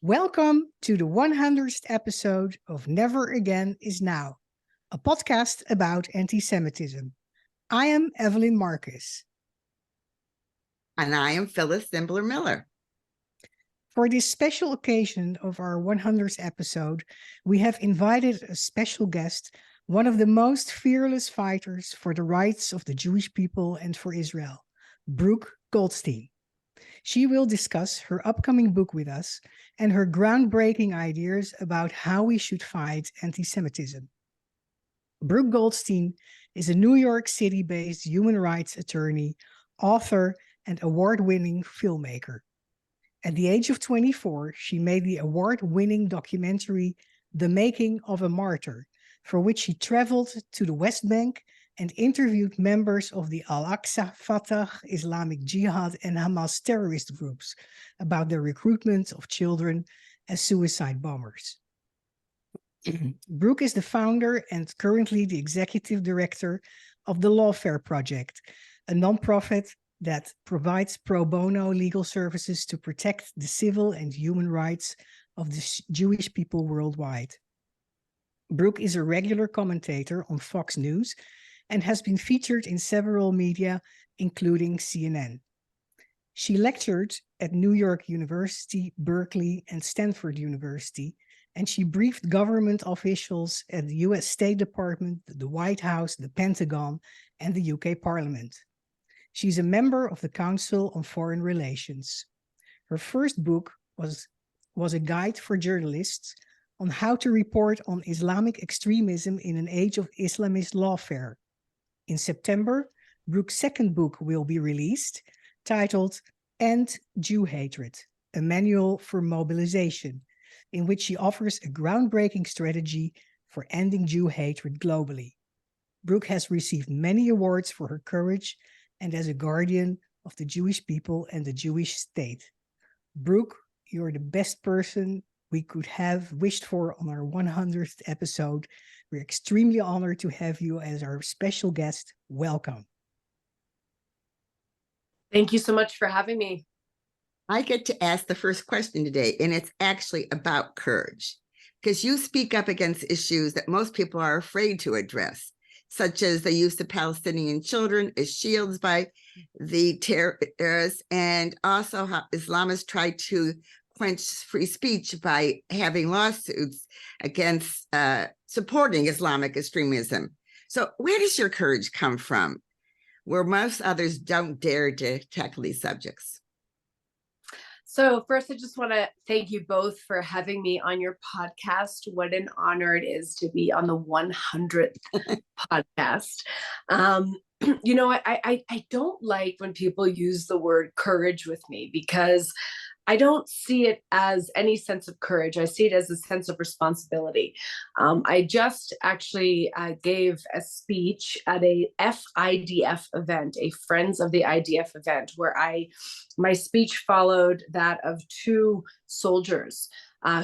Welcome to the 100th episode of Never Again Is Now, a podcast about anti-Semitism. I am Evelyn Marcus. And I am Phyllis Zimbler-Miller. For this special occasion of our 100th episode, we have invited a special guest, one of the most fearless fighters for the rights of the Jewish people and for Israel, Brooke Goldstein. She will discuss her upcoming book with us and her groundbreaking ideas about how we should fight anti-Semitism. Brooke Goldstein is a New York City-based human rights attorney, author, and award-winning filmmaker. At the age of 24, she made the award-winning documentary The Making of a Martyr, for which she traveled to the West Bank and interviewed members of the Al-Aqsa, Fatah, Islamic Jihad, and Hamas terrorist groups about their recruitment of children as suicide bombers. Brooke is the founder and currently the executive director of the Lawfare Project, a nonprofit that provides pro bono legal services to protect the civil and human rights of the Jewish people worldwide. Brooke is a regular commentator on Fox News and has been featured in several media, including CNN. She lectured at New York University, Berkeley, and Stanford University, and she briefed government officials at the US State Department, the White House, the Pentagon, and the UK Parliament. She's a member of the Council on Foreign Relations. Her first book was a guide for journalists on how to report on Islamic extremism in an age of Islamist lawfare. In September, Brooke's second book will be released, titled End Jew Hatred, a Manual for Mobilization, in which she offers a groundbreaking strategy for ending Jew hatred globally. Brooke has received many awards for her courage and as a guardian of the Jewish people and the Jewish state. Brooke, you're the best person we could have wished for on our 100th episode. We're extremely honored to have you as our special guest. Welcome. Thank you so much for having me. I get to ask the first question today, and it's actually about courage, because you speak up against issues that most people are afraid to address, such as the use of Palestinian children as shields by the terrorists, and also how Islamists try to quench free speech by having lawsuits against supporting Islamic extremism. So where does your courage come from, where most others don't dare to tackle these subjects? So first, I just want to thank you both for having me on your podcast. What an honor it is to be on the 100th podcast. You know, I don't like when people use the word courage with me, because I don't see it as any sense of courage. I see it as a sense of responsibility. I just actually gave a speech at a FIDF event, a Friends of the IDF event, where my speech followed that of two soldiers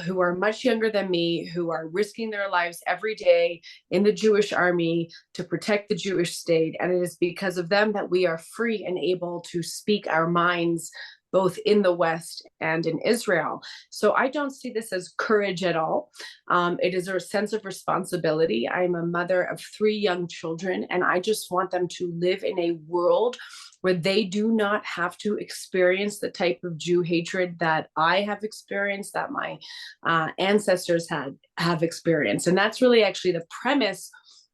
who are much younger than me, who are risking their lives every day in the Jewish army to protect the Jewish state. And it is because of them that we are free and able to speak our minds both in the West and in Israel. So I don't see this as courage at all. It is a sense of responsibility. I'm a mother of 3 young children, and I just want them to live in a world where they do not have to experience the type of Jew hatred that I have experienced, that my ancestors have experienced. And that's really actually the premise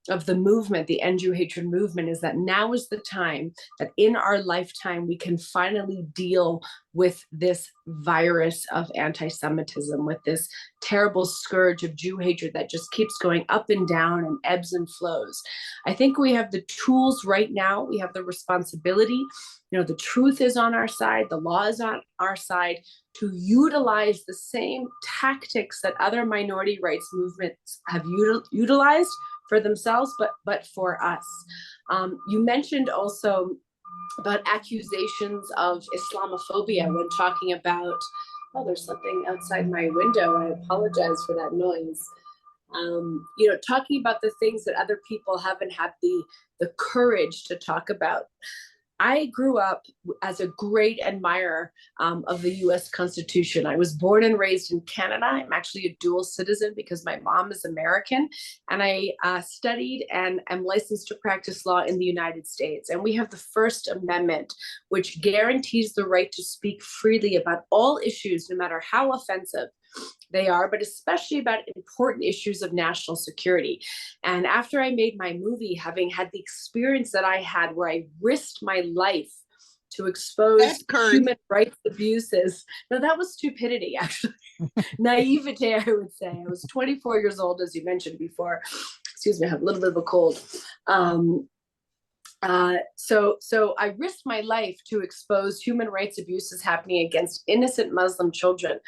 of the movement, the End Jew Hatred movement, is that now is the time that in our lifetime we can finally deal with this virus of anti-Semitism, with this terrible scourge of Jew hatred that just keeps going up and down and ebbs and flows. I think we have the tools right now. We have the responsibility. You know, the truth is on our side. The law is on our side to utilize the same tactics that other minority rights movements have utilized for themselves, but for us. You mentioned also about accusations of Islamophobia when talking about, oh, there's something outside my window. I apologize for that noise. You know, talking about the things that other people haven't had the courage to talk about. I grew up as a great admirer of the US Constitution. I was born and raised in Canada. I'm actually a dual citizen because my mom is American. And I studied and am licensed to practice law in the United States. And we have the First Amendment, which guarantees the right to speak freely about all issues, no matter how offensive they are, but especially about important issues of national security. And after I made my movie, having had the experience that I had where I risked my life to expose human rights abuses. No, that was stupidity, actually. Naivete, I would say. I was 24 years old, as you mentioned before. Excuse me, I have a little bit of a cold. So I risked my life to expose human rights abuses happening against innocent Muslim children.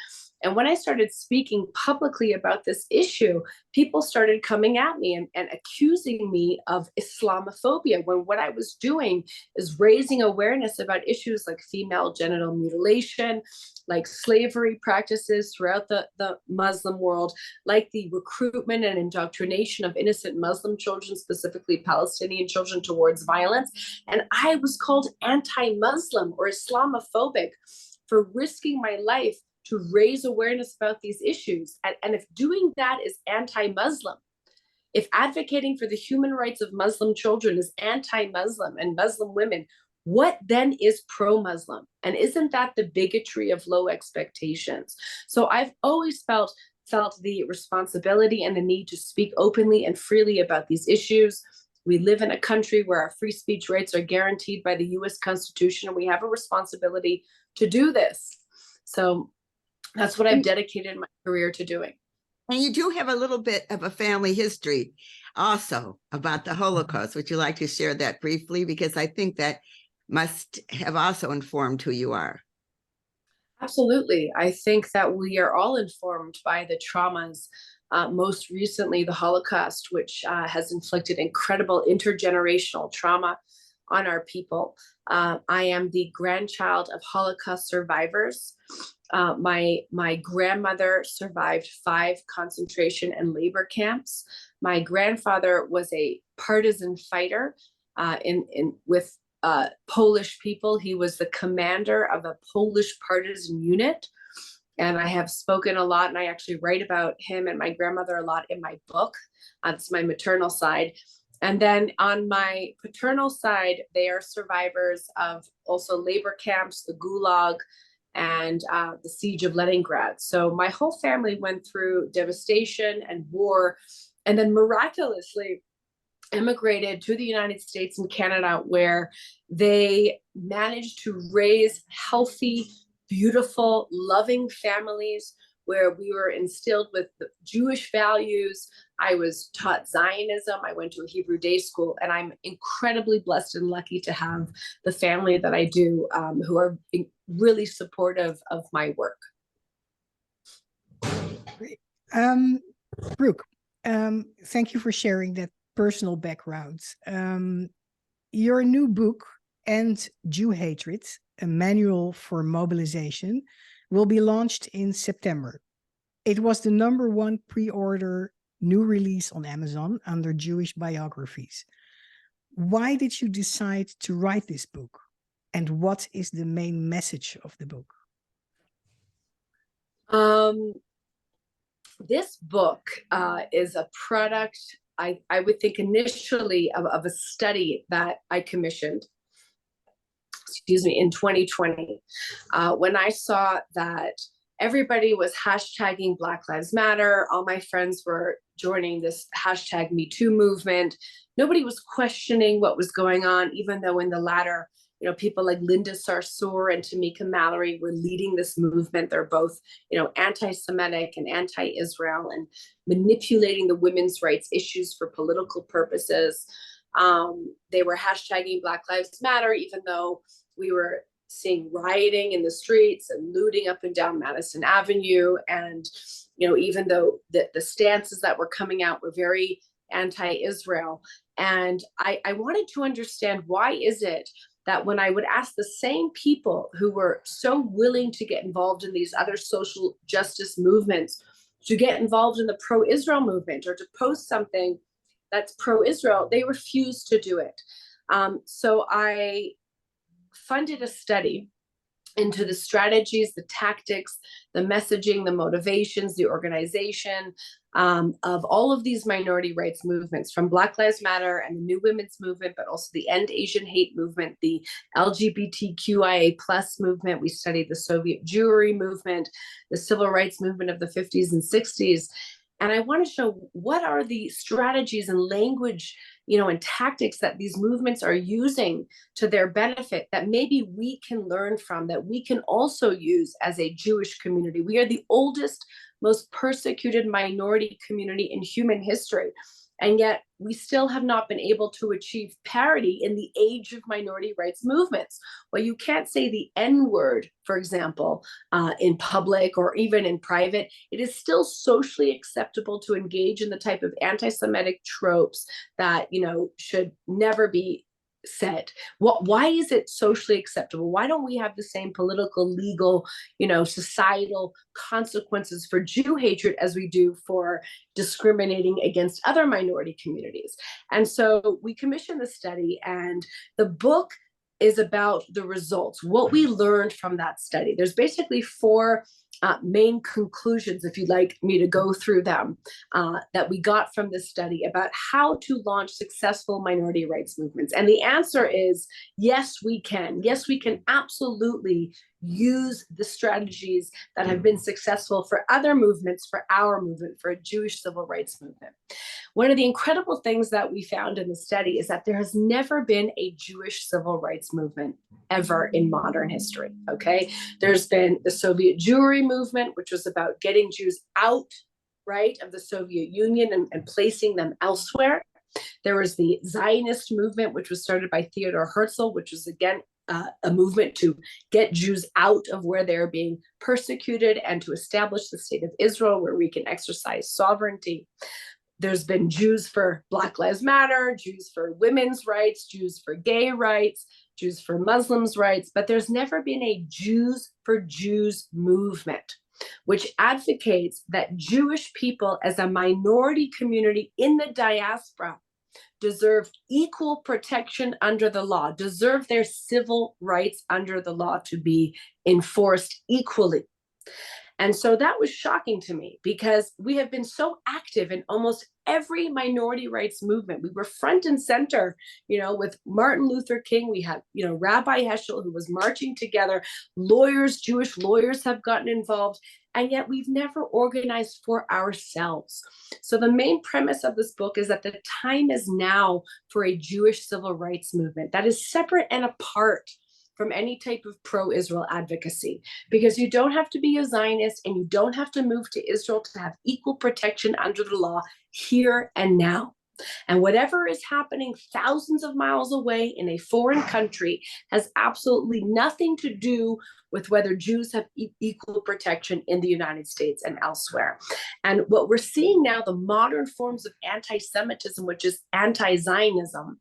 And when I started speaking publicly about this issue, people started coming at me and accusing me of Islamophobia, when what I was doing is raising awareness about issues like female genital mutilation, like slavery practices throughout the Muslim world, like the recruitment and indoctrination of innocent Muslim children, specifically Palestinian children, towards violence. And I was called anti-Muslim or Islamophobic for risking my life to raise awareness about these issues. And if doing that is anti-Muslim, if advocating for the human rights of Muslim children is anti-Muslim and Muslim women, what then is pro-Muslim? And isn't that the bigotry of low expectations? So I've always felt the responsibility and the need to speak openly and freely about these issues. We live in a country where our free speech rights are guaranteed by the US Constitution, and we have a responsibility to do this. So that's what I've dedicated my career to doing. And you do have a little bit of a family history also about the Holocaust. Would you like to share that briefly? Because I think that must have also informed who you are. Absolutely. I think that we are all informed by the traumas, most recently the Holocaust, which has inflicted incredible intergenerational trauma on our people. I am the grandchild of Holocaust survivors. My grandmother survived 5 concentration and labor camps. My grandfather was a partisan fighter with Polish people. He was the commander of a Polish partisan unit. And I have spoken a lot, and I actually write about him and my grandmother a lot in my book. That's my maternal side. And then on my paternal side, they are survivors of also labor camps, the Gulag, and the siege of Leningrad. So my whole family went through devastation and war, and then miraculously immigrated to the United States and Canada, where they managed to raise healthy, beautiful, loving families, where we were instilled with the Jewish values. I was taught Zionism. I went to a Hebrew day school, and I'm incredibly blessed and lucky to have the family that I do, who are really supportive of my work. Great. Brooke, thank you for sharing that personal background. Your new book, End Jew Hatred, a manual for mobilization, will be launched in September. It was the #1 pre-order new release on Amazon under Jewish biographies. Why did you decide to write this book? And what is the main message of the book? This book is a product, I would think initially of a study that I commissioned, in 2020, when I saw that everybody was hashtagging Black Lives Matter. All my friends were joining this hashtag Me Too movement. Nobody was questioning what was going on, even though in the latter, people like Linda Sarsour and Tamika Mallory were leading this movement. They're both, anti-Semitic and anti-Israel and manipulating the women's rights issues for political purposes. They were hashtagging Black Lives Matter, even though we were seeing rioting in the streets and looting up and down Madison Avenue. And, even though the stances that were coming out were very anti-Israel. And I wanted to understand, why is it that when I would ask the same people who were so willing to get involved in these other social justice movements to get involved in the pro-Israel movement or to post something that's pro-Israel, they refused to do it. So I funded a study into the strategies, the tactics, the messaging, the motivations, the organization of all of these minority rights movements, from Black Lives Matter and the New Women's Movement, but also the End Asian Hate Movement, the LGBTQIA+ movement. We studied the Soviet Jewry movement, the Civil Rights Movement of the 50s and 60s. And I want to show what are the strategies and language, and tactics that these movements are using to their benefit that maybe we can learn from, that we can also use as a Jewish community. We are the oldest, most persecuted minority community in human history. And yet we still have not been able to achieve parity in the age of minority rights movements. Well, you can't say the N word, for example, in public or even in private. It is still socially acceptable to engage in the type of anti-Semitic tropes that, should never be said. Why is it socially acceptable? Why don't we have the same political, legal, societal consequences for Jew hatred as we do for discriminating against other minority communities? And so we commissioned the study, and the book is about the results, what we learned from that study. There's basically four main conclusions, if you'd like me to go through them, that we got from this study about how to launch successful minority rights movements. And the answer is, yes, we can. Yes, we can absolutely use the strategies that have been successful for other movements, for our movement, for a Jewish civil rights movement. One of the incredible things that we found in the study is that there has never been a Jewish civil rights movement ever in modern history, okay? There's been the Soviet Jewry movement, which was about getting Jews out, right, of the Soviet Union and placing them elsewhere. There was the Zionist movement, which was started by Theodor Herzl, which was, again, a movement to get Jews out of where they're being persecuted and to establish the state of Israel where we can exercise sovereignty. There's been Jews for Black Lives Matter, Jews for women's rights, Jews for gay rights, Jews for Muslims' rights, but there's never been a Jews for Jews movement, which advocates that Jewish people as a minority community in the diaspora deserve equal protection under the law, deserve their civil rights under the law to be enforced equally. And so that was shocking to me because we have been so active in almost every minority rights movement. We were front and center, with Martin Luther King. We had, Rabbi Heschel, who was marching together. Lawyers, Jewish lawyers have gotten involved. And yet we've never organized for ourselves. So the main premise of this book is that the time is now for a Jewish civil rights movement that is separate and apart from any type of pro-Israel advocacy, because you don't have to be a Zionist and you don't have to move to Israel to have equal protection under the law here and now. And whatever is happening thousands of miles away in a foreign country has absolutely nothing to do with whether Jews have equal protection in the United States and elsewhere. And what we're seeing now, the modern forms of anti-Semitism, which is anti-Zionism,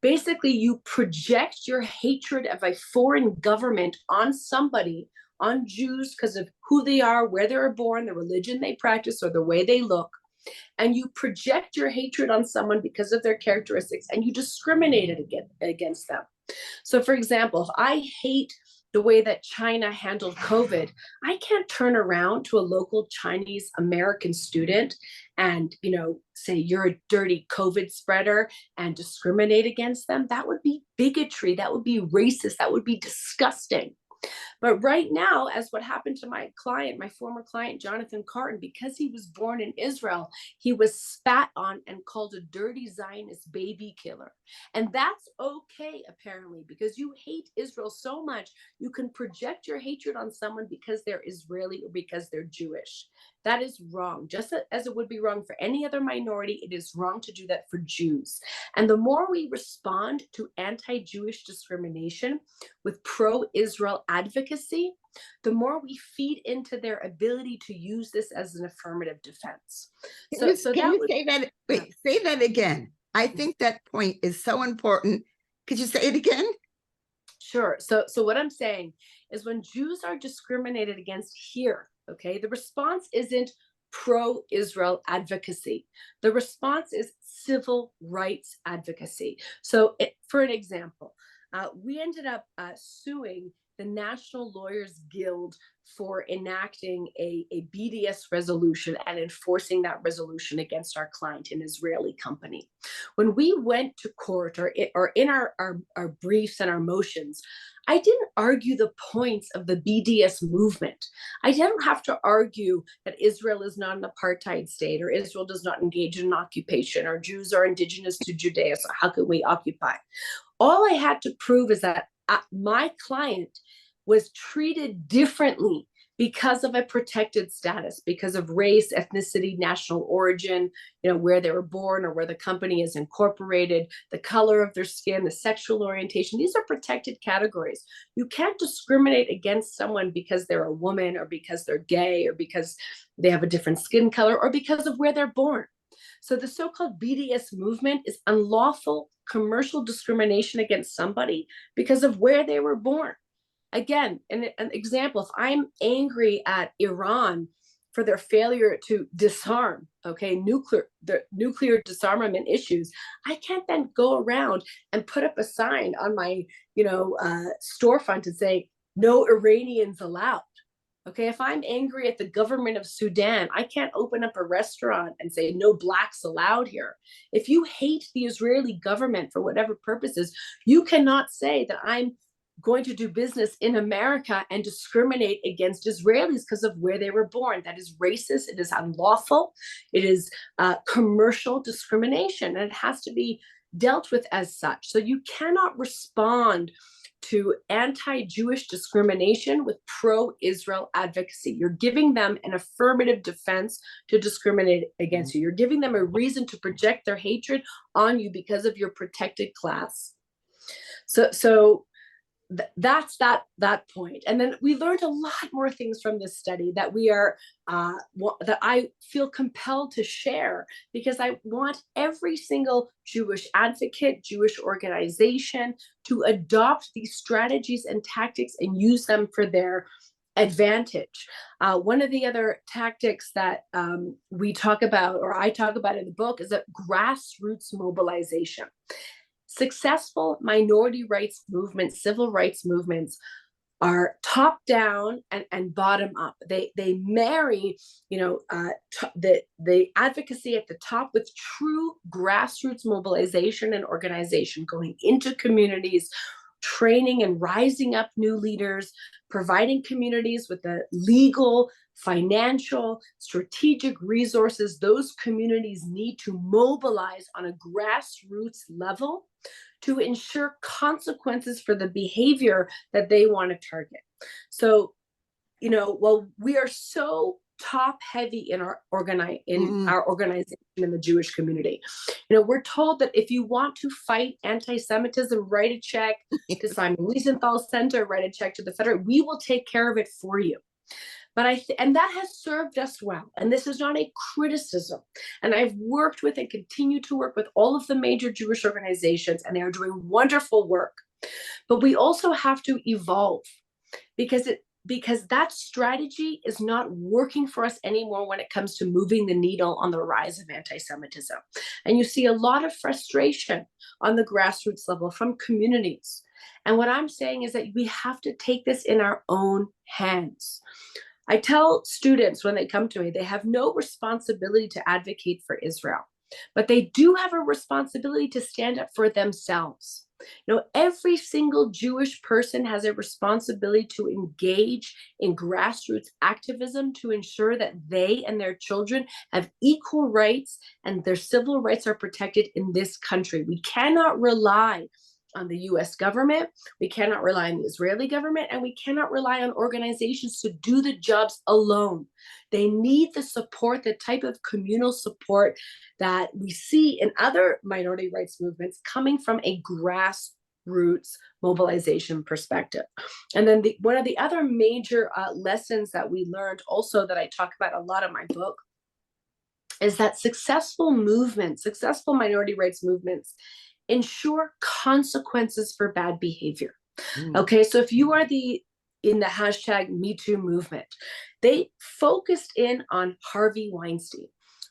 basically you project your hatred of a foreign government on somebody, on Jews, because of who they are, where they were born, the religion they practice, or the way they look. And you project your hatred on someone because of their characteristics, and you discriminate against them. So, for example, if I hate the way that China handled COVID, I can't turn around to a local Chinese American student and, say you're a dirty COVID spreader and discriminate against them. That would be bigotry. That would be racist. That would be disgusting. But right now, as what happened to my client, my former client, Jonathan Carton, because he was born in Israel, he was spat on and called a dirty Zionist baby killer. And that's okay, apparently, because you hate Israel so much, you can project your hatred on someone because they're Israeli or because they're Jewish. That is wrong. Just as it would be wrong for any other minority, it is wrong to do that for Jews. And the more we respond to anti-Jewish discrimination with pro-Israel advocacy, the more we feed into their ability to use this as an affirmative defense. Can you say that? Wait, say that again. I think that point is so important. Could you say it again? Sure. So what I'm saying is when Jews are discriminated against here, okay, the response isn't pro-Israel advocacy. The response is civil rights advocacy. So for an example, we ended up suing the National Lawyers Guild for enacting a BDS resolution and enforcing that resolution against our client, an Israeli company. When we went to court, or in our briefs and our motions, I didn't argue the points of the BDS movement. I didn't have to argue that Israel is not an apartheid state, or Israel does not engage in an occupation, or Jews are indigenous to Judaism. How can we occupy? All I had to prove is that my client was treated differently because of a protected status, because of race, ethnicity, national origin, where they were born or where the company is incorporated, the color of their skin, the sexual orientation. These are protected categories. You can't discriminate against someone because they're a woman, or because they're gay, or because they have a different skin color, or because of where they're born. So the so-called BDS movement is unlawful commercial discrimination against somebody because of where they were born. Again, an example, if I'm angry at Iran for their failure to disarm, the nuclear disarmament issues, I can't then go around and put up a sign on my, storefront and say, no Iranians allowed. Okay, if I'm angry at the government of Sudan, I can't open up a restaurant and say no blacks allowed here. If you hate the Israeli government for whatever purposes, you cannot say that I'm going to do business in America and discriminate against Israelis because of where they were born. That is racist. It is unlawful. It is commercial discrimination, and it has to be dealt with as such. So you cannot respond to anti-Jewish discrimination with pro-Israel advocacy. You're giving them an affirmative defense to discriminate against you. You're giving them a reason to project their hatred on you because of your protected class. So that's that point. And then we learned a lot more things from this study that that I feel compelled to share, because I want every single Jewish advocate, Jewish organization to adopt these strategies and tactics and use them for their advantage. One of the other tactics that we talk about, or I talk about in the book, is a grassroots mobilization. Successful minority rights movements, civil rights movements, are top down and bottom up. They marry, the advocacy at the top with true grassroots mobilization and organization, going into communities, training and rising up new leaders, providing communities with the legal, financial, strategic resources those communities need to mobilize on a grassroots level to ensure consequences for the behavior that they want to target. So, while we are so top heavy in our organization in the Jewish community, we're told that if you want to fight anti-Semitism, write a check to Simon Wiesenthal Center, write a check to the federal. We will take care of it for you. But and that has served us well. And this is not a criticism. And I've worked with and continue to work with all of the major Jewish organizations, and they are doing wonderful work. But we also have to evolve, because that strategy is not working for us anymore when it comes to moving the needle on the rise of anti-Semitism. And you see a lot of frustration on the grassroots level from communities. And what I'm saying is that we have to take this in our own hands. I tell students when they come to me, they have no responsibility to advocate for Israel, but they do have a responsibility to stand up for themselves. Every single Jewish person has a responsibility to engage in grassroots activism to ensure that they and their children have equal rights and their civil rights are protected in this country. We cannot rely on the US government, we cannot rely on the Israeli government, and we cannot rely on organizations to do the jobs alone. They need the support, the type of communal support that we see in other minority rights movements, coming from a grassroots mobilization perspective. And then one of the other major lessons that we learned, also that I talk about a lot in my book, is that successful minority rights movements ensure consequences for bad behavior. Okay, so if you are in the hashtag #MeToo movement, they focused in on Harvey Weinstein.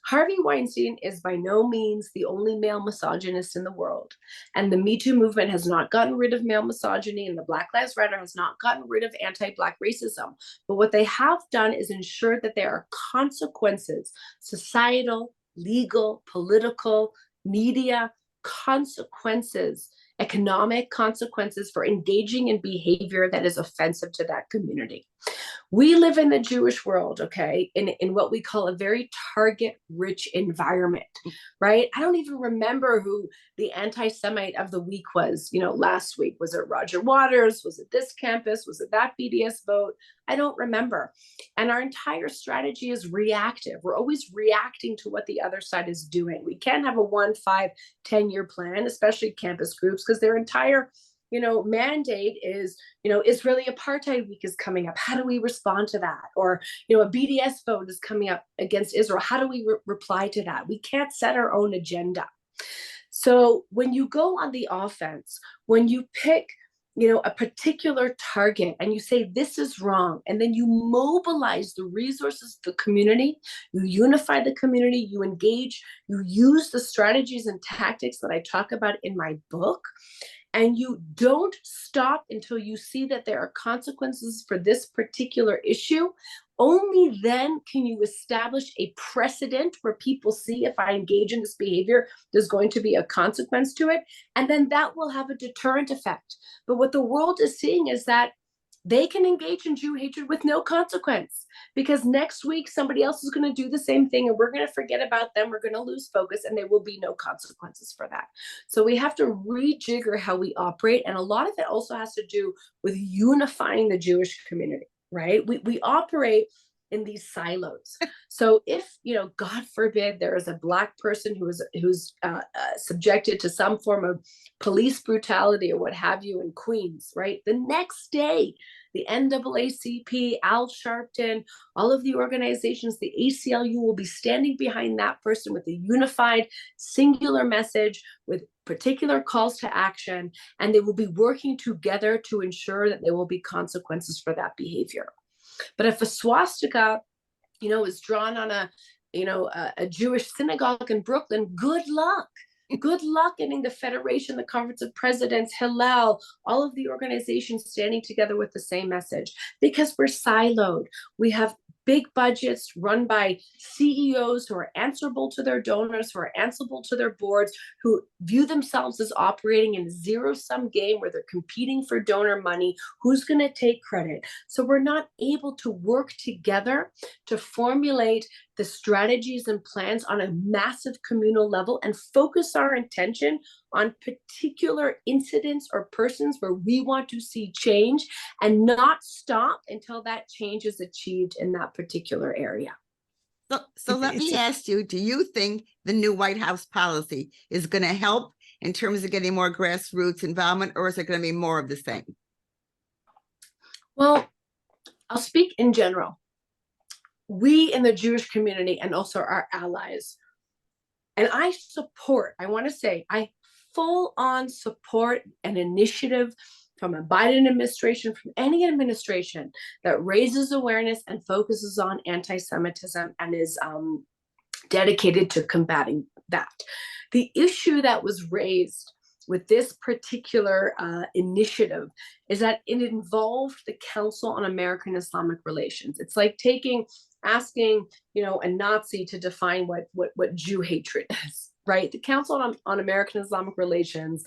Harvey Weinstein is by no means the only male misogynist in the world. And the Me Too movement has not gotten rid of male misogyny, and the Black Lives Matter has not gotten rid of anti-Black racism. But what they have done is ensure that there are consequences, societal, legal, political, media consequences, economic consequences for engaging in behavior that is offensive to that community. We live in the Jewish world, okay, in what we call a very target-rich environment, right? I don't even remember who the anti-Semite of the week was, last week. Was it Roger Waters? Was it this campus? Was it that BDS vote? I don't remember. And our entire strategy is reactive. We're always reacting to what the other side is doing. We can't have a 1, 5, 10-year plan, especially campus groups, because their entire mandate is, Israeli apartheid week is coming up. How do we respond to that? Or, a BDS vote is coming up against Israel. How do we reply to that? We can't set our own agenda. So when you go on the offense, when you pick, a particular target and you say, this is wrong, and then you mobilize the resources of the community, you unify the community, you engage, you use the strategies and tactics that I talk about in my book, and you don't stop until you see that there are consequences for this particular issue, only then can you establish a precedent where people see, if I engage in this behavior, there's going to be a consequence to it. And then that will have a deterrent effect. But what the world is seeing is that they can engage in Jew hatred with no consequence, because next week somebody else is going to do the same thing and we're going to forget about them. We're going to lose focus and there will be no consequences for that. So we have to rejigger how we operate. And a lot of it also has to do with unifying the Jewish community, right? We operate in these silos. So if, God forbid, there is a Black person who's subjected to some form of police brutality or what have you in Queens, right? The next day, the NAACP, Al Sharpton, all of the organizations, the ACLU will be standing behind that person with a unified, singular message with particular calls to action, and they will be working together to ensure that there will be consequences for that behavior. But if a swastika, is drawn on a Jewish synagogue in Brooklyn, good luck. Good luck getting the Federation, the Conference of Presidents, Hillel, all of the organizations standing together with the same message, because we're siloed. We have big budgets run by CEOs who are answerable to their donors, who are answerable to their boards, who view themselves as operating in a zero-sum game where they're competing for donor money. Who's going to take credit? So we're not able to work together to formulate the strategies and plans on a massive communal level and focus our intention on particular incidents or persons where we want to see change, and not stop until that change is achieved in that particular area. So let me ask you, do you think the new White House policy is going to help in terms of getting more grassroots involvement, or is it going to be more of the same? Well, I'll speak in general. We in the Jewish community and also our allies, and I want to say, I full on support an initiative from a Biden administration, from any administration that raises awareness and focuses on anti-Semitism and is dedicated to combating that. The issue that was raised with this particular initiative is that it involved the Council on American Islamic Relations. It's like asking, a Nazi to define what Jew hatred is, right? The Council on American Islamic Relations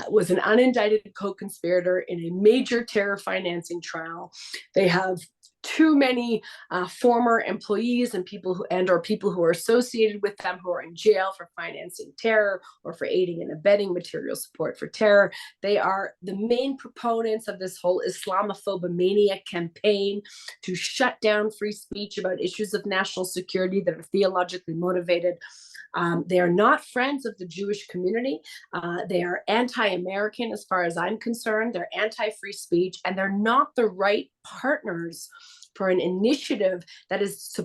was an unindicted co-conspirator in a major terror financing trial. They have too many former employees and people who are associated with them who are in jail for financing terror or for aiding and abetting material support for terror. They are the main proponents of this whole Islamophobia campaign to shut down free speech about issues of national security that are theologically motivated. They are not friends of the Jewish community. They are anti-American as far as I'm concerned. They're anti-free speech, and they're not the right partners for an initiative that is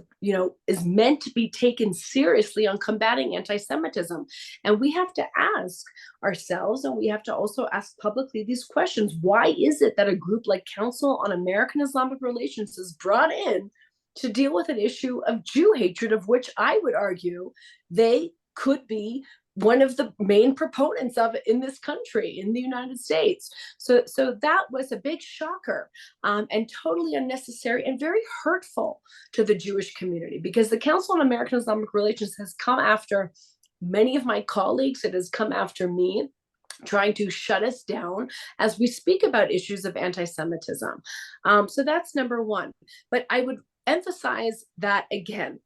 meant to be taken seriously on combating anti-Semitism. And we have to ask ourselves, and we have to also ask publicly these questions. Why is it that a group like Council on American Islamic Relations is brought in to deal with an issue of Jew hatred, of which I would argue they could be one of the main proponents of it in this country, in the United States. So that was a big shocker, and totally unnecessary and very hurtful to the Jewish community, because the Council on American Islamic Relations has come after many of my colleagues. It has come after me, trying to shut us down as we speak about issues of anti-Semitism. So that's number one. But I would emphasize that again,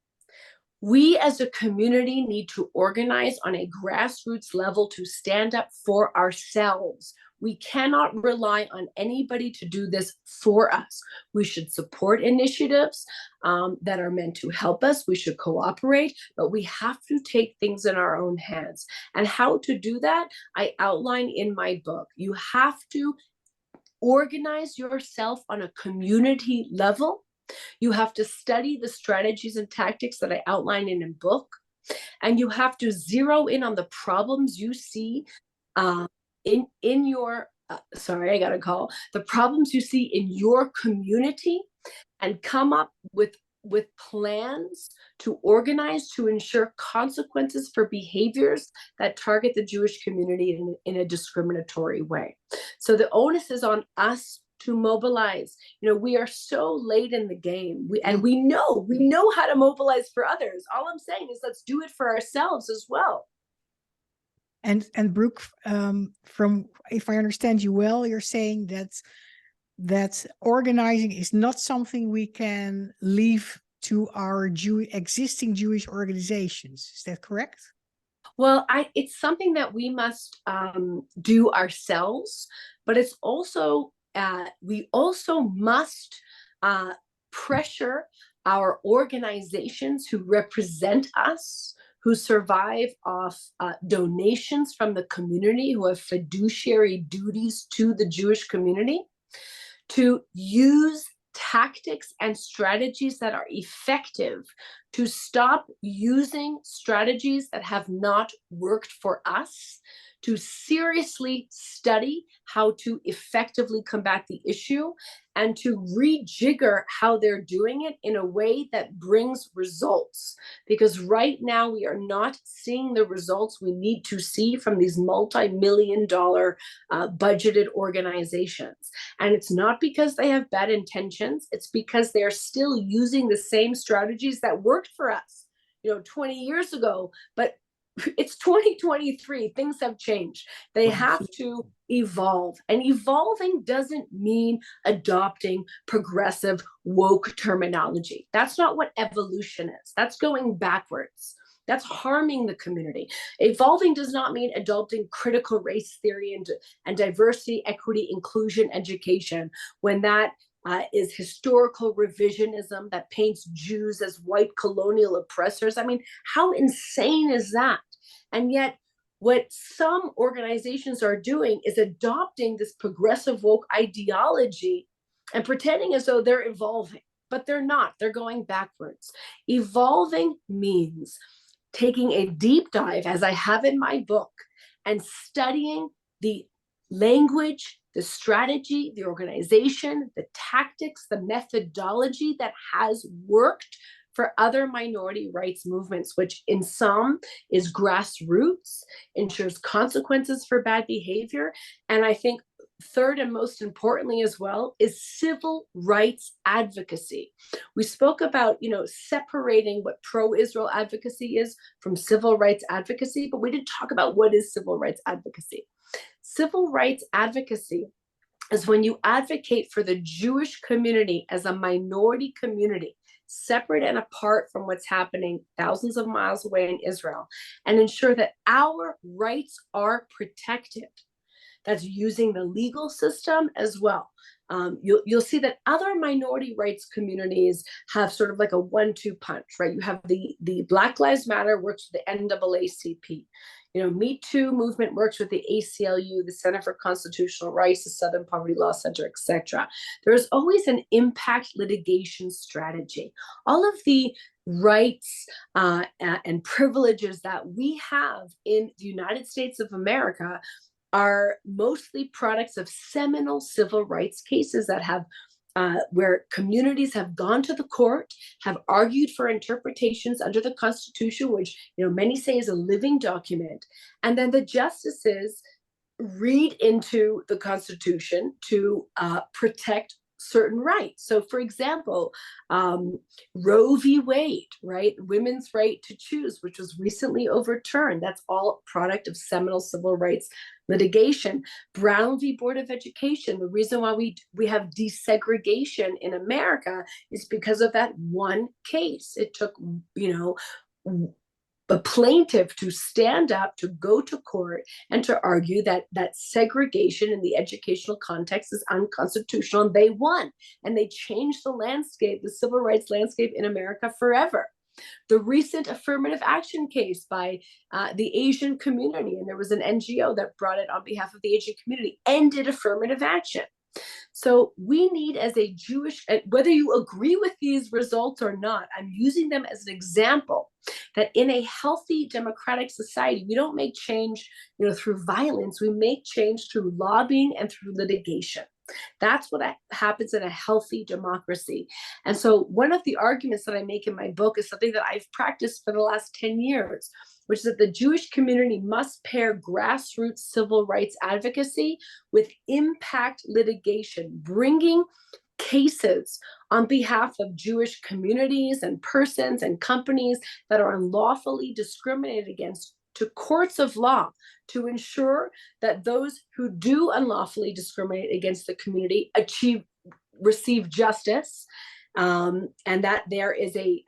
we as a community need to organize on a grassroots level to stand up for ourselves. We cannot rely on anybody to do this for us. We should support initiatives that are meant to help us. We should cooperate, but we have to take things in our own hands. And how to do that, I outline in my book. You have to organize yourself on a community level. You have to study the strategies and tactics that I outline in a book, and you have to zero in on the problems you see in your the problems you see in your community, and come up with plans to organize to ensure consequences for behaviors that target the Jewish community in a discriminatory way. So the onus is on us to mobilize. We are so late in the game, we know how to mobilize for others. All I'm saying is let's do it for ourselves as well. And Brooke, from, if I understand you well, you're saying that organizing is not something we can leave to our existing Jewish organizations. Is that correct? Well, it's something that we must do ourselves, but it's also we also must pressure our organizations who represent us, who survive off donations from the community, who have fiduciary duties to the Jewish community, to use tactics and strategies that are effective, to stop using strategies that have not worked for us, to seriously study how to effectively combat the issue, and to rejigger how they're doing it in a way that brings results. Because right now we are not seeing the results we need to see from these multi-million-dollar budgeted organizations. And it's not because they have bad intentions, it's because they're still using the same strategies that worked for us, 20 years ago. But it's 2023. Things have changed. They have to evolve. And evolving doesn't mean adopting progressive woke terminology. That's not what evolution is. That's going backwards. That's harming the community. Evolving does not mean adopting critical race theory and diversity, equity, inclusion, education, when that is historical revisionism that paints Jews as white colonial oppressors. I mean, how insane is that? And yet, what some organizations are doing is adopting this progressive woke ideology and pretending as though they're evolving, but they're not. They're going backwards. Evolving means taking a deep dive, as I have in my book, and studying the language, the strategy, the organization, the tactics, the methodology that has worked for other minority rights movements, which in some is grassroots, ensures consequences for bad behavior. And I think third and most importantly as well is civil rights advocacy. We spoke about, separating what pro-Israel advocacy is from civil rights advocacy, but we didn't talk about what is civil rights advocacy. Civil rights advocacy is when you advocate for the Jewish community as a minority community, separate and apart from what's happening thousands of miles away in Israel, and ensure that our rights are protected. That's using the legal system as well. You'll see that other minority rights communities have sort of like a 1-2 punch, right? You have the Black Lives Matter works with the NAACP. Me Too movement works with the ACLU, the Center for Constitutional Rights, the Southern Poverty Law Center, etc. There's always an impact litigation strategy. All of the rights and privileges that we have in the United States of America are mostly products of seminal civil rights cases that have where communities have gone to the court, have argued for interpretations under the Constitution, which many say is a living document, and then the justices read into the Constitution to protect certain rights. So, for example, Roe v. Wade, right? Women's right to choose, which was recently overturned. That's all a product of seminal civil rights litigation. Brown v. Board of Education. The reason why we have desegregation in America is because of that one case. It took, a plaintiff to stand up, to go to court, and to argue that segregation in the educational context is unconstitutional, and they won. And they changed the landscape, the civil rights landscape in America forever. The recent affirmative action case by the Asian community, and there was an NGO that brought it on behalf of the Asian community, ended affirmative action. So we need, as a Jewish, whether you agree with these results or not, I'm using them as an example that in a healthy democratic society, we don't make change, through violence. We make change through lobbying and through litigation. That's what happens in a healthy democracy. And so one of the arguments that I make in my book is something that I've practiced for the last 10 years, which is that the Jewish community must pair grassroots civil rights advocacy with impact litigation, bringing cases on behalf of Jewish communities and persons and companies that are unlawfully discriminated against to courts of law to ensure that those who do unlawfully discriminate against the community receive justice, and that there is a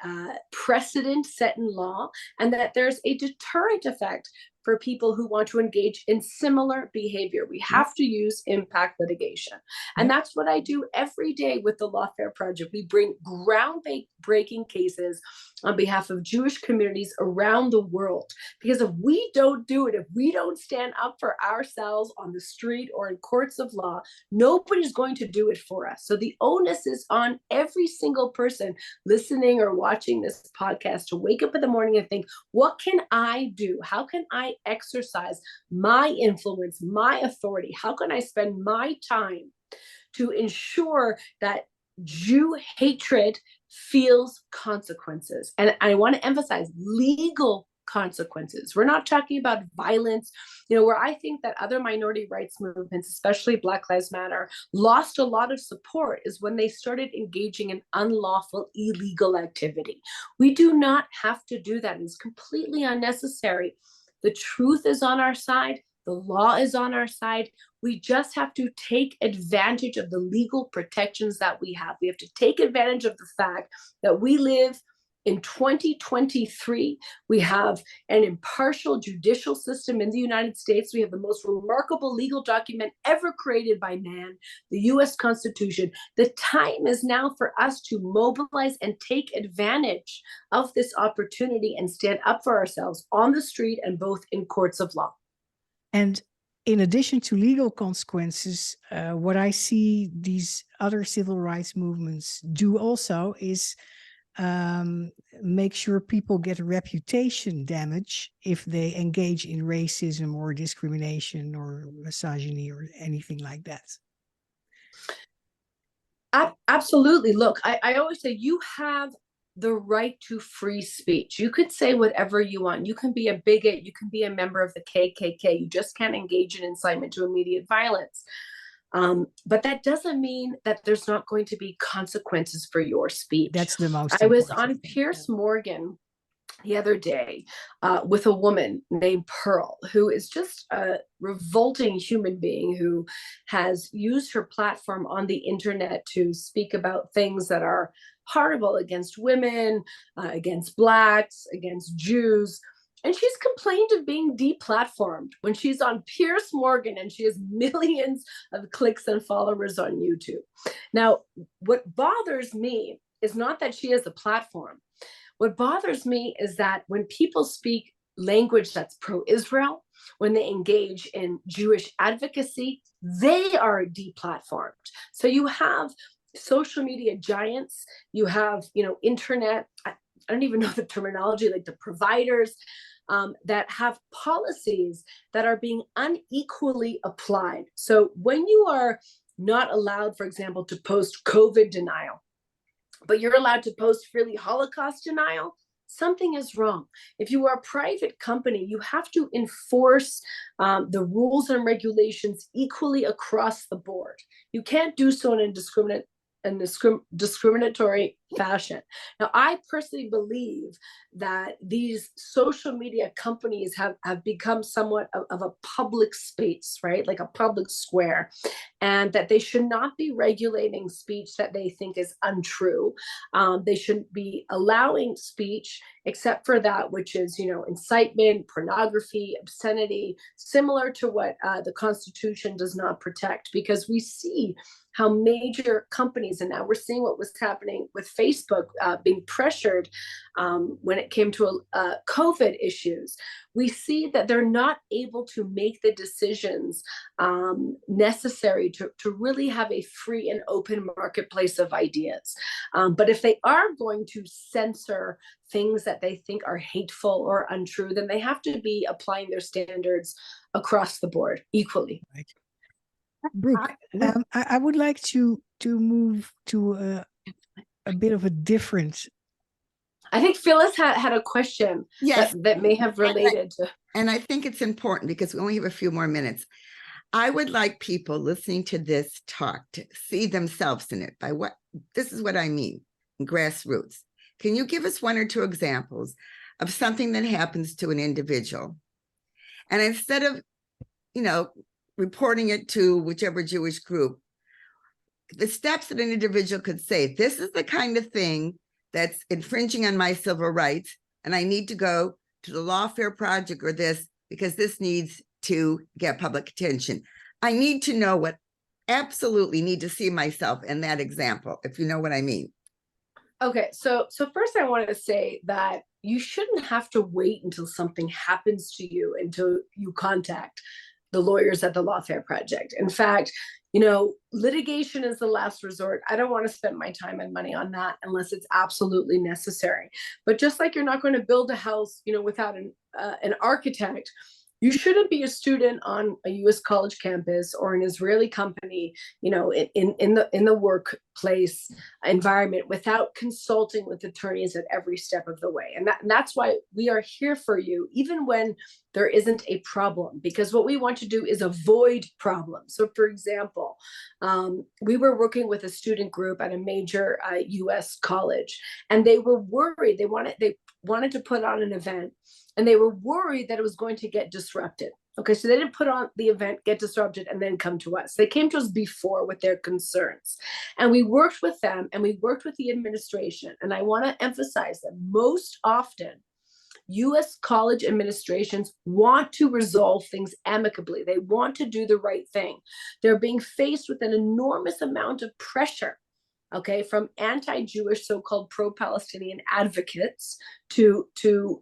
precedent set in law, and that there's a deterrent effect for people who want to engage in similar behavior. We have to use impact litigation. And that's what I do every day with the Lawfare Project. We bring groundbreaking cases on behalf of Jewish communities around the world. Because if we don't do it, if we don't stand up for ourselves on the street or in courts of law, nobody's going to do it for us. So the onus is on every single person listening or watching this podcast to wake up in the morning and think, what can I do? How can I exercise my influence, my authority? How can I spend my time to ensure that Jew hatred feels consequences? And I want to emphasize legal consequences. We're not talking about violence, where I think that other minority rights movements, especially Black Lives Matter, lost a lot of support is when they started engaging in unlawful, illegal activity. We do not have to do that. It's completely unnecessary. The truth is on our side. The law is on our side. We just have to take advantage of the legal protections that we have. We have to take advantage of the fact that we live in 2023. We have an impartial judicial system in the United States. We have the most remarkable legal document ever created by man, the US Constitution. The time is now for us to mobilize and take advantage of this opportunity and stand up for ourselves on the street and both in courts of law. And in addition to legal consequences, what I see these other civil rights movements do also is make sure people get reputation damage if they engage in racism or discrimination or misogyny or anything like that. Absolutely. Look, I always say you have the right to free speech. You could say whatever you want. You can be a bigot. You can be a member of the KKK. You just can't engage in incitement to immediate violence. But that doesn't mean that there's not going to be consequences for your speech. That's the most I was important on thing. Piers Morgan the other day with a woman named Pearl, who is just a revolting human being who has used her platform on the internet to speak about things that are horrible against women, against Blacks, against Jews. And she's complained of being deplatformed when she's on Piers Morgan and she has millions of clicks and followers on YouTube. Now, what bothers me is not that she has a platform. What bothers me is that when people speak language that's pro-Israel, when they engage in Jewish advocacy, they are deplatformed. So you have social media giants, you have, internet, I don't even know the terminology, like the providers that have policies that are being unequally applied. So when you are not allowed, for example, to post COVID denial, but you're allowed to post freely Holocaust denial, something is wrong. If you are a private company, you have to enforce the rules and regulations equally across the board. You can't do so in a discriminatory fashion. Now, I personally believe that these social media companies have become somewhat of a public space, right? Like a public square, and that they should not be regulating speech that they think is untrue. They shouldn't be allowing speech except for that which is, incitement, pornography, obscenity, similar to what the Constitution does not protect, because we see how major companies, and now we're seeing what was happening with Facebook being pressured when it came to COVID issues. We see that they're not able to make the decisions necessary to really have a free and open marketplace of ideas. But if they are going to censor things that they think are hateful or untrue, then they have to be applying their standards across the board equally. Right. Brooke, I would like to move to a bit of a different. I think Phyllis had a question that may have related to. And I think it's important because we only have a few more minutes. I would like people listening to this talk to see themselves in it. This is what I mean, grassroots. Can you give us one or two examples of something that happens to an individual? And instead of, reporting it to whichever Jewish group, the steps that an individual could say, this is the kind of thing that's infringing on my civil rights, and I need to go to the Lawfare Project or this, because this needs to get public attention. I need to know absolutely need to see myself in that example, if you know what I mean. Okay, so first I wanted to say that you shouldn't have to wait until something happens to you until you contact the lawyers at the Lawfare Project. In fact, litigation is the last resort. I don't want to spend my time and money on that unless it's absolutely necessary. But just like you're not going to build a house, without an architect, you shouldn't be a student on a U.S. college campus or an Israeli company, in the workplace environment without consulting with attorneys at every step of the way. And that's why we are here for you, even when there isn't a problem, because what we want to do is avoid problems. So, for example, we were working with a student group at a major U.S. college, and they were worried. They wanted to put on an event, and they were worried that it was going to get disrupted. Okay, so they didn't put on the event, get disrupted, and then come to us. They came to us before with their concerns. And we worked with them, and we worked with the administration. And I want to emphasize that most often, U.S. college administrations want to resolve things amicably. They want to do the right thing. They're being faced with an enormous amount of pressure, from anti-Jewish, so-called pro-Palestinian advocates to do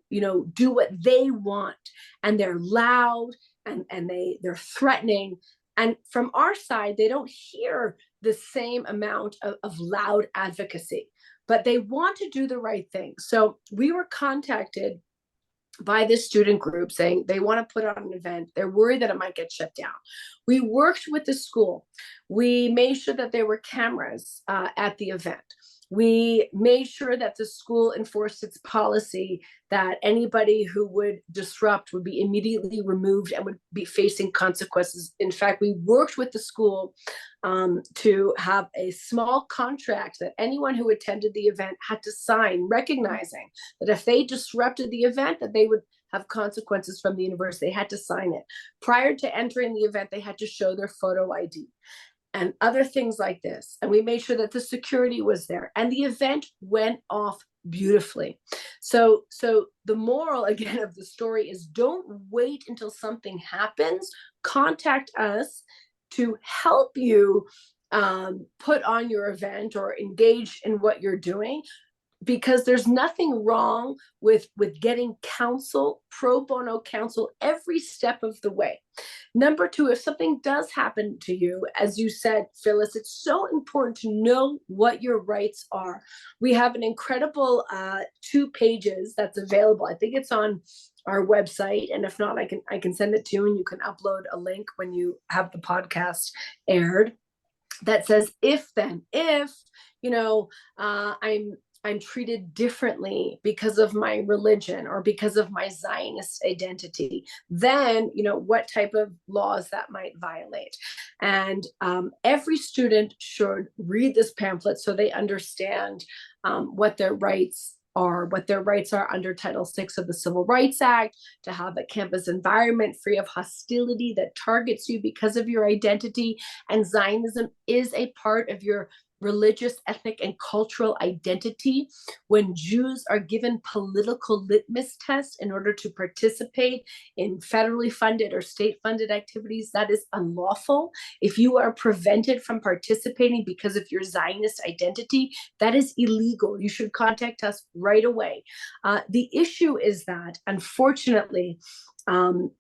what they want. And they're loud and they're threatening. And from our side, they don't hear the same amount of loud advocacy, but they want to do the right thing. So we were contacted by this student group saying they want to put on an event. They're worried that it might get shut down. We worked with the school. We made sure that there were cameras at the event. We made sure that the school enforced its policy that anybody who would disrupt would be immediately removed and would be facing consequences. In fact, we worked with the school to have a small contract that anyone who attended the event had to sign, recognizing that if they disrupted the event, that they would have consequences from the university. They had to sign it. Prior to entering the event, they had to show their photo ID and other things like this. And we made sure that the security was there, and the event went off beautifully. So the moral, again, of the story is don't wait until something happens. Contact us to help you put on your event or engage in what you're doing, because there's nothing wrong with getting counsel, pro bono counsel, every step of the way. Number two, if something does happen to you, as you said, Phyllis, it's so important to know what your rights are. We have an incredible 2 pages that's available. I think it's on our website, and if not, I can send it to you, and you can upload a link when you have the podcast aired. that says, if then, if, you know, I'm treated differently because of my religion or because of my Zionist identity, then, you know, what type of laws that might violate. And every student should read this pamphlet so they understand what their rights are under Title VI of the Civil Rights Act, to have a campus environment free of hostility that targets you because of your identity. And Zionism is a part of your religious, ethnic, and cultural identity. When Jews are given political litmus tests in order to participate in federally funded or state funded activities, that is unlawful. If you are prevented from participating because of your Zionist identity, that is illegal. You should contact us right away. The issue is that, unfortunately,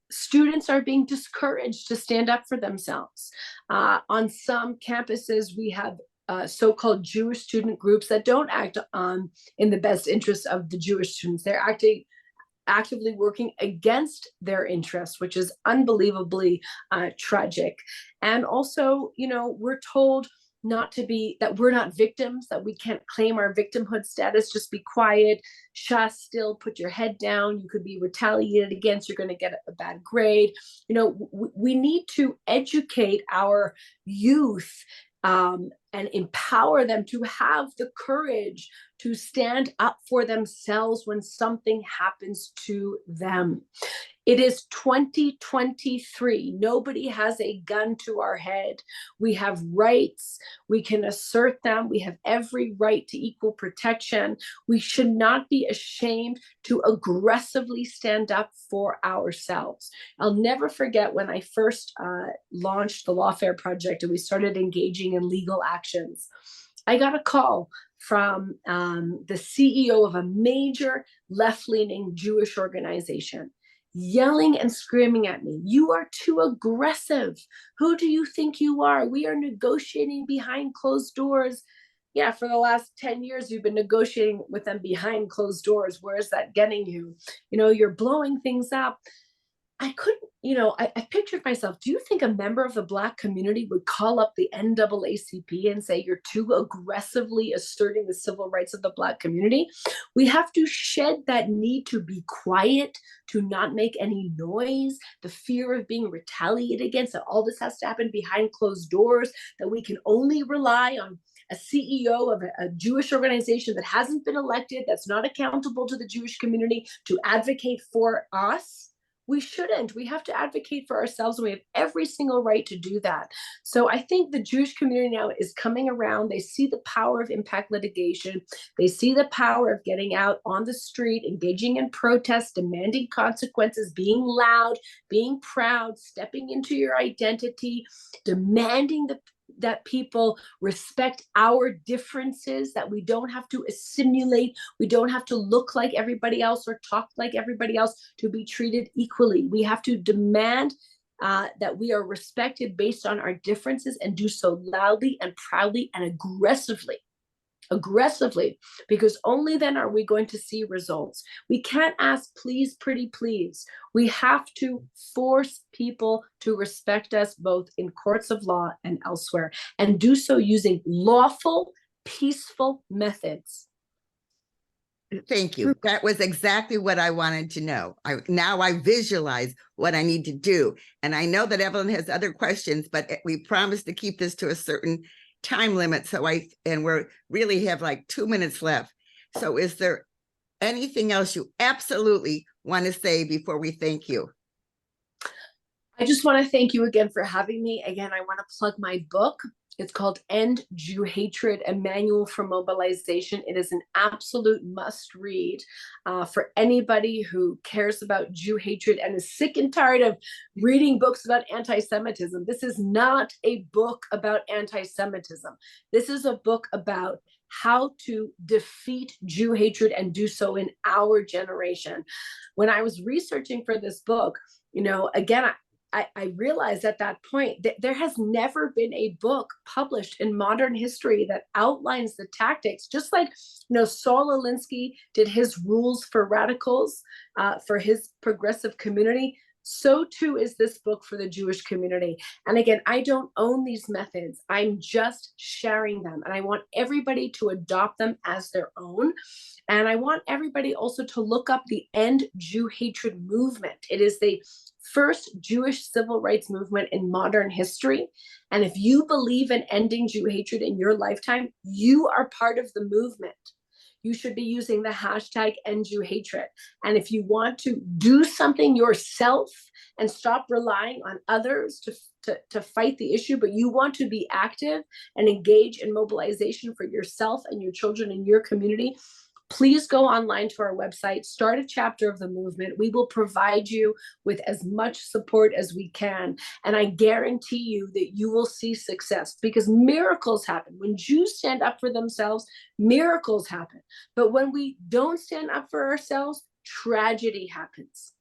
students are being discouraged to stand up for themselves. On some campuses, we have so-called Jewish student groups that don't act in the best interest of the Jewish students. They're actively working against their interests, which is unbelievably tragic. And also, you know, we're told that we're not victims, that we can't claim our victimhood status. Just be quiet, shut still, put your head down. You could be retaliated against. You're going to get a bad grade. You know, we need to educate our youth and empower them to have the courage to stand up for themselves when something happens to them. It is 2023. Nobody has a gun to our head. We have rights. We can assert them. We have every right to equal protection. We should not be ashamed to aggressively stand up for ourselves. I'll never forget when I first launched the Lawfare Project and we started engaging in legal actions. I got a call from the CEO of a major left-leaning Jewish organization, yelling and screaming at me, "You are too aggressive. Who do you think you are? We are negotiating behind closed doors." Yeah, for the last 10 years, you've been negotiating with them behind closed doors. Where is that getting you? You know, you're blowing things up. I couldn't, you know, I pictured myself, do you think a member of the Black community would call up the NAACP and say, you're too aggressively asserting the civil rights of the Black community? We have to shed that need to be quiet, to not make any noise, the fear of being retaliated against, that all this has to happen behind closed doors, that we can only rely on a CEO of a Jewish organization that hasn't been elected, that's not accountable to the Jewish community, to advocate for us. We shouldn't. We have to advocate for ourselves, and we have every single right to do that. So I think the Jewish community now is coming around. They see the power of impact litigation. They see the power of getting out on the street, engaging in protests, demanding consequences, being loud, being proud, stepping into your identity, demanding that people respect our differences, that we don't have to assimilate, we don't have to look like everybody else or talk like everybody else to be treated equally. We have to demand that we are respected based on our differences, and do so loudly and proudly and aggressively, because only then are we going to see results. We can't ask please, pretty please. We have to force people to respect us both in courts of law and elsewhere, and do so using lawful, peaceful methods. Thank you. That was exactly what I wanted to know. Now I visualize what I need to do. And I know that Evelyn has other questions, but we promised to keep this to a certain time limit. So we really have like 2 minutes left. So is there anything else you absolutely want to say before we thank you? I just want to thank you again for having me. Again, I want to plug my book. It's called End Jew Hatred, a Manual for Mobilization. It is an absolute must read for anybody who cares about Jew hatred and is sick and tired of reading books about anti-Semitism. This is not a book about anti-Semitism. This is a book about how to defeat Jew hatred and do so in our generation. When I was researching for this book, you know, again, I realized at that point that there has never been a book published in modern history that outlines the tactics, just like, you know, Saul Alinsky did his rules for radicals for his progressive community. So too is this book for the Jewish community. And again, I don't own these methods. I'm just sharing them. And I want everybody to adopt them as their own. And I want everybody also to look up the End Jew Hatred movement. It is the first Jewish civil rights movement in modern history. And if you believe in ending Jew hatred in your lifetime, you are part of the movement. You should be using the hashtag #EndJewHatred. And if you want to do something yourself and stop relying on others to fight the issue, but you want to be active and engage in mobilization for yourself and your children in your community, please go online to our website, start a chapter of the movement. We will provide you with as much support as we can. And I guarantee you that you will see success, because miracles happen. When Jews stand up for themselves, miracles happen. But when we don't stand up for ourselves, tragedy happens.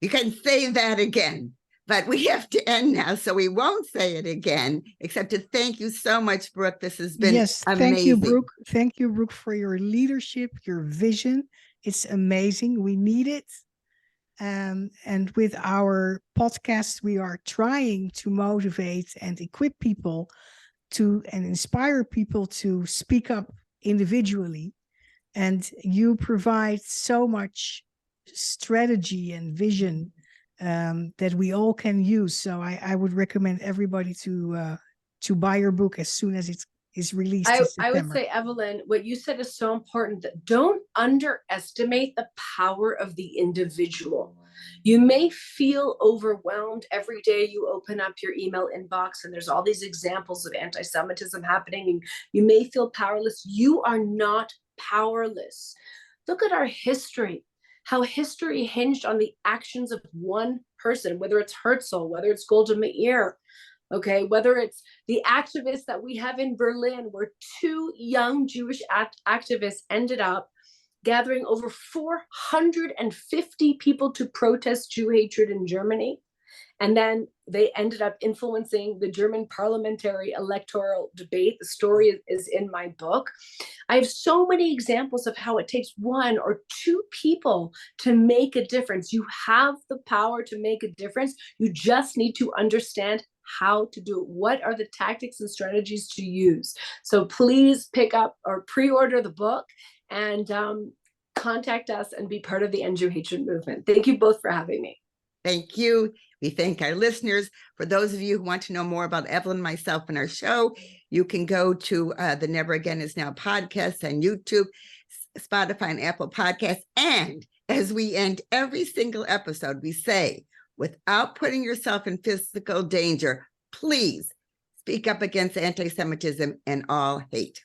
You can say that again, but we have to end now, so we won't say it again, except to thank you so much, Brooke. This has been amazing. Thank you, Brooke. Thank you, Brooke, for your leadership, your vision. It's amazing. We need it. And with our podcast, we are trying to motivate and equip people and inspire people to speak up individually. And you provide so much strategy and vision that we all can use. So I would recommend everybody to buy your book as soon as it is released. I would say, Evelyn, what you said is so important, that don't underestimate the power of the individual. You may feel overwhelmed every day you open up your email inbox and there's all these examples of anti-Semitism happening, and you may feel powerless. You are not powerless. Look at our history, how history hinged on the actions of one person, whether it's Herzl, whether it's Golda Meir, okay, whether it's the activists that we have in Berlin, where 2 young Jewish activists ended up gathering over 450 people to protest Jew hatred in Germany. And then they ended up influencing the German parliamentary electoral debate. The story is in my book. I have so many examples of how it takes 1 or 2 people to make a difference. You have the power to make a difference. You just need to understand how to do it. What are the tactics and strategies to use? So please pick up or pre-order the book and contact us and be part of the End Jew Hatred movement. Thank you both for having me. Thank you. We thank our listeners. For those of you who want to know more about Evelyn, myself, and our show, you can go to the Never Again Is Now podcast on YouTube, Spotify, and Apple Podcasts. And as we end every single episode, we say, without putting yourself in physical danger, please speak up against anti-Semitism and all hate.